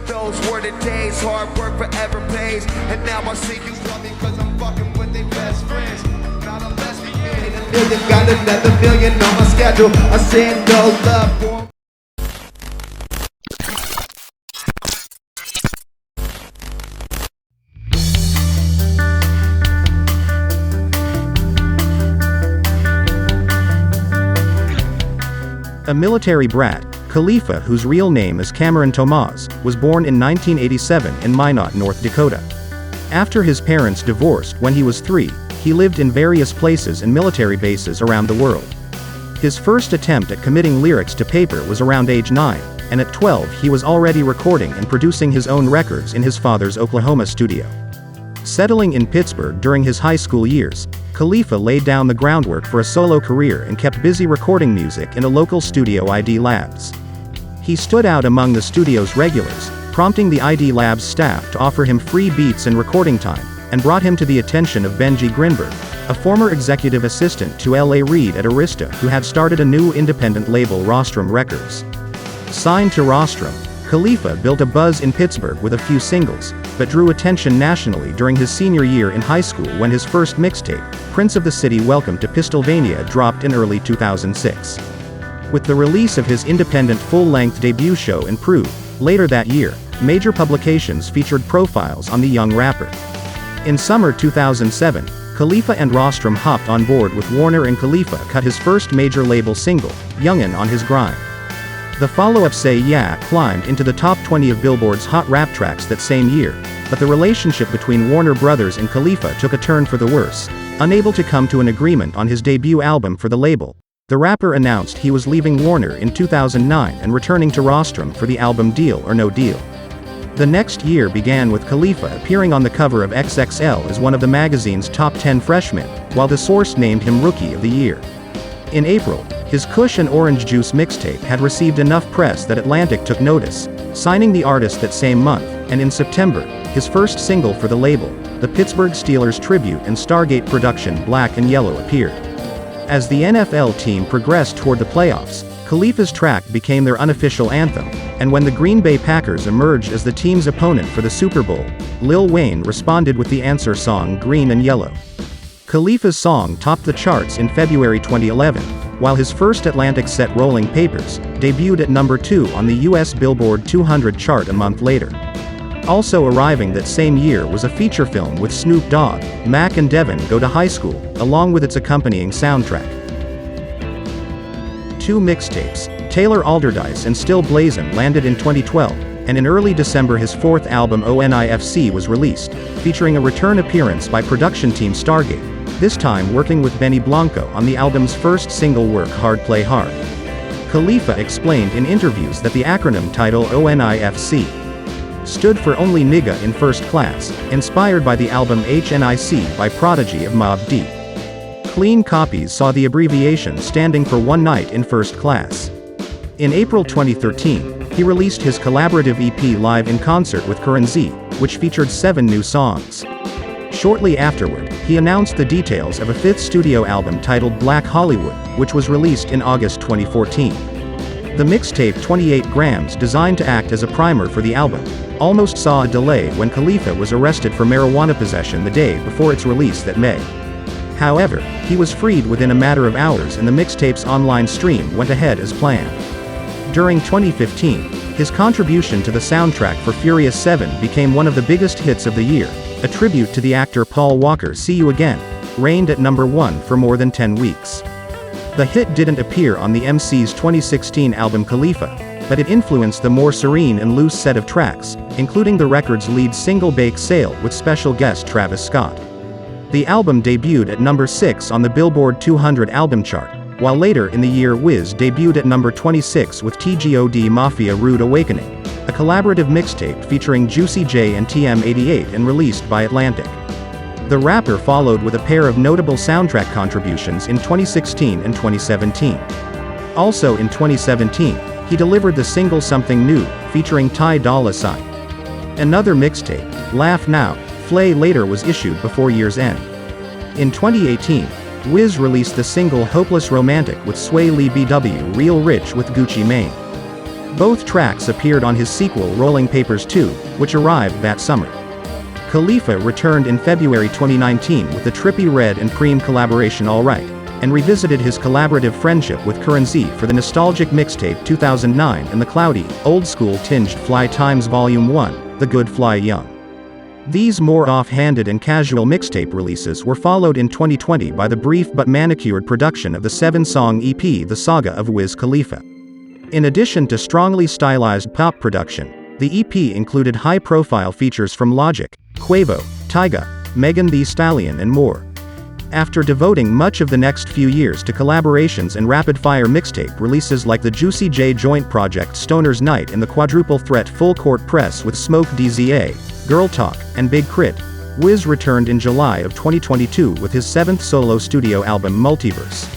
Those were the days, hard work forever pays. And now I see you love me cause I'm fucking with their best friends. Not unless we made a million, got another million on my schedule. I said no love for A military brat, Khalifa, whose real name is Cameron Thomaz, was born in 1987 in Minot, North Dakota. After his parents divorced when he was 3, he lived in various places and military bases around the world. His first attempt at committing lyrics to paper was around age 9, and at 12 he was already recording and producing his own records in his father's Oklahoma studio. Settling in Pittsburgh during his high school years, Khalifa laid down the groundwork for a solo career and kept busy recording music in a local studio ID Labs. He stood out among the studio's regulars, prompting the ID Labs staff to offer him free beats and recording time, and brought him to the attention of Benjy Grinberg, a former executive assistant to Reid at Arista who had started a new independent label, Rostrum Records. Signed to Rostrum, Khalifa built a buzz in Pittsburgh with a few singles, but drew attention nationally during his senior year in high school when his first mixtape, Prince of the City Welcome to Pistolvania, dropped in early 2006. With the release of his independent full-length debut show Improve, later that year, major publications featured profiles on the young rapper. In summer 2007, Khalifa and Rostrum hopped on board with Warner, and Khalifa cut his first major label single, Youngin' on his grind. The follow-up Say Yeah climbed into the top 20 of Billboard's hot rap tracks that same year, but the relationship between Warner Brothers and Khalifa took a turn for the worse. Unable to come to an agreement on his debut album for the label, the rapper announced he was leaving Warner in 2009 and returning to Rostrum for the album Deal or No Deal. The next year began with Khalifa appearing on the cover of XXL as one of the magazine's top 10 freshmen, while the source named him Rookie of the Year. In April, his Kush and Orange Juice mixtape had received enough press that Atlantic took notice, signing the artist that same month, and in September, his first single for the label, the Pittsburgh Steelers tribute and Stargate production Black and Yellow, appeared. As the NFL team progressed toward the playoffs, Khalifa's track became their unofficial anthem, and when the Green Bay Packers emerged as the team's opponent for the Super Bowl, Lil Wayne responded with the answer song Green and Yellow. Khalifa's song topped the charts in February 2011, while his first Atlantic set Rolling Papers debuted at number 2 on the US Billboard 200 chart a month later. Also arriving that same year was a feature film with Snoop Dogg, Mac and Devin Go to High School, along with its accompanying soundtrack. 2 mixtapes, Taylor Alderdice and Still Blazin', landed in 2012, and in early December his 4th album ONIFC was released, featuring a return appearance by production team Stargate, this time working with Benny Blanco on the album's first single, Work Hard Play Hard. Khalifa explained in interviews that the acronym title ONIFC stood for Only Nigga in First Class, inspired by the album HNIC by Prodigy of Mobb Deep. Clean Copies saw the abbreviation standing for One Night in First Class. In April 2013, he released his collaborative EP Live in Concert with Curren Z, which featured 7 new songs. Shortly afterward, he announced the details of a 5th studio album titled Black Hollywood, which was released in August 2014. The mixtape 28 Grams, designed to act as a primer for the album, almost saw a delay when Khalifa was arrested for marijuana possession the day before its release that May. However, he was freed within a matter of hours and the mixtape's online stream went ahead as planned. During 2015, his contribution to the soundtrack for Furious 7 became one of the biggest hits of the year, a tribute to the actor Paul Walker's See You Again, reigned at number 1 for more than 10 weeks. The hit didn't appear on the MC's 2016 album Khalifa, but it influenced the more serene and loose set of tracks, including the record's lead single Bake Sale with special guest Travis Scott. The album debuted at number 6 on the Billboard 200 album chart, while later in the year Wiz debuted at number 26 with TGOD Mafia Rude Awakening, a collaborative mixtape featuring Juicy J and TM88 and released by Atlantic. The rapper followed with a pair of notable soundtrack contributions in 2016 and 2017. Also in 2017, he delivered the single Something New, featuring Ty Dolla $ign. Another mixtape, Laugh Now, Flay later was issued before year's end. In 2018, Wiz released the single Hopeless Romantic with Sway Lee BW Real Rich with Gucci Mane. Both tracks appeared on his sequel Rolling Papers 2, which arrived that summer. Khalifa returned in February 2019 with the Trippie Redd and Preem collaboration Alright, and revisited his collaborative friendship with Curren$y for the nostalgic mixtape 2009 and the cloudy, old-school tinged Fly Times Volume 1, The Good Fly Young. These more off-handed and casual mixtape releases were followed in 2020 by the brief but manicured production of the 7-song EP The Saga of Wiz Khalifa. In addition to strongly stylized pop production, the EP included high-profile features from Logic, Quavo, Tyga, Megan Thee Stallion and more. After devoting much of the next few years to collaborations and rapid-fire mixtape releases like the Juicy J joint project Stoner's Night and the quadruple threat Full Court Press with Smoke DZA, Girl Talk, and Big Crit, Wiz returned in July of 2022 with his 7th solo studio album Multiverse.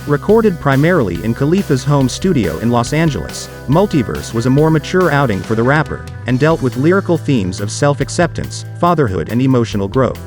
Recorded primarily in Khalifa's home studio in Los Angeles, Multiverse was a more mature outing for the rapper, and dealt with lyrical themes of self-acceptance, fatherhood and emotional growth.